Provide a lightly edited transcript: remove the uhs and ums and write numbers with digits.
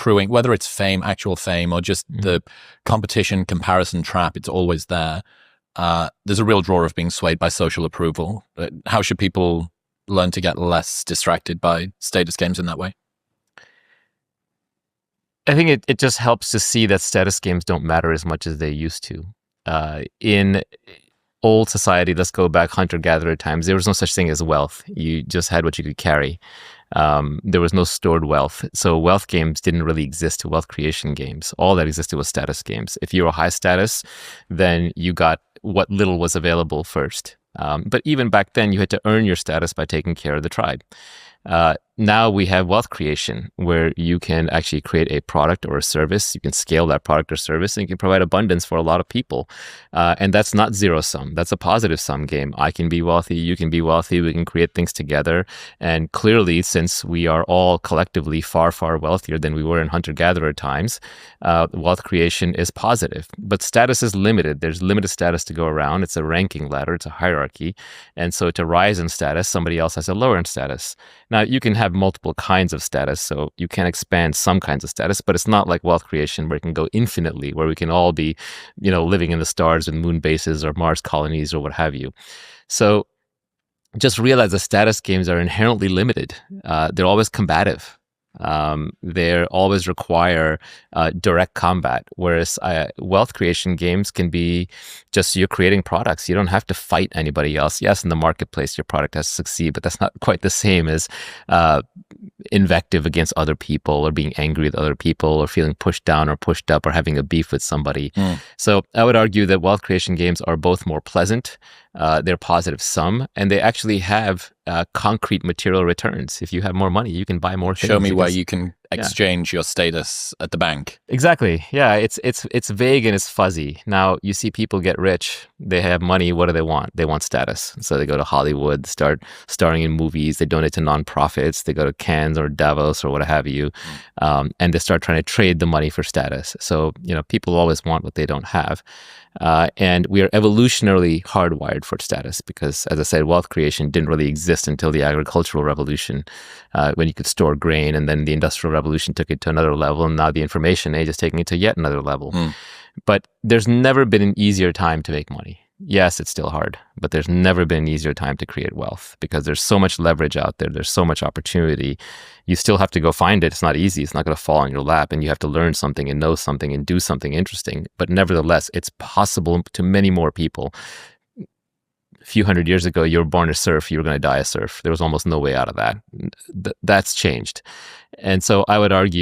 accruing, whether it's fame, actual fame, or just the competition comparison trap, it's always there. There's a real draw of being swayed by social approval. How should people learn to get less distracted by status games in that way? I think it just helps to see that status games don't matter as much as they used to. In old society, let's go back hunter-gatherer times, there was no such thing as wealth. You just had what you could carry. There was no stored wealth. So wealth games didn't really exist, wealth creation games. All that existed was status games. If you were high status, then you got what little was available first. But even back then, you had to earn your status by taking care of the tribe. Now we have wealth creation, where you can actually create a product or a service. You can scale that product or service, and you can provide abundance for a lot of people. And that's not zero sum. That's a positive sum game. I can be wealthy. You can be wealthy. We can create things together. And clearly, since we are all collectively far, far wealthier than we were in hunter-gatherer times, wealth creation is positive. But status is limited. There's limited status to go around. It's a ranking ladder. It's a hierarchy. And so to rise in status, somebody else has to lower in status. Now, you can have multiple kinds of status, so you can expand some kinds of status, but it's not like wealth creation where it can go infinitely, where we can all be, living in the stars and moon bases or Mars colonies or what have you. So just realize that status games are inherently limited. They're always combative. They always require direct combat, whereas wealth creation games can be just you're creating products. You don't have to fight anybody else. Yes, in the marketplace, your product has to succeed, but that's not quite the same as invective against other people or being angry with other people or feeling pushed down or pushed up or having a beef with somebody. So I would argue that wealth creation games are both more pleasant. They're positive sum, and they actually have concrete material returns. If you have more money, you can buy more things. Show me where you can exchange your status at the bank. Exactly. Yeah, it's vague and it's fuzzy. Now, you see people get rich. They have money. What do they want? They want status. So they go to Hollywood, start starring in movies. They donate to nonprofits. They go to Cannes or Davos or what have you. And they start trying to trade the money for status. So, people always want what they don't have. And we are evolutionarily hardwired for status because, as I said, wealth creation didn't really exist until the agricultural revolution, when you could store grain, and then the industrial revolution took it to another level, and now the information age is taking it to yet another level. But there's never been an easier time to make money. Yes, it's still hard, but there's never been an easier time to create wealth because there's so much leverage out there. There's so much opportunity. You still have to go find it. It's not easy. It's not going to fall on your lap, and you have to learn something and know something and do something interesting. But nevertheless, it's possible to many more people. A few hundred years ago, you were born a serf, you were going to die a serf. There was almost no way out of that. That's changed. And so I would argue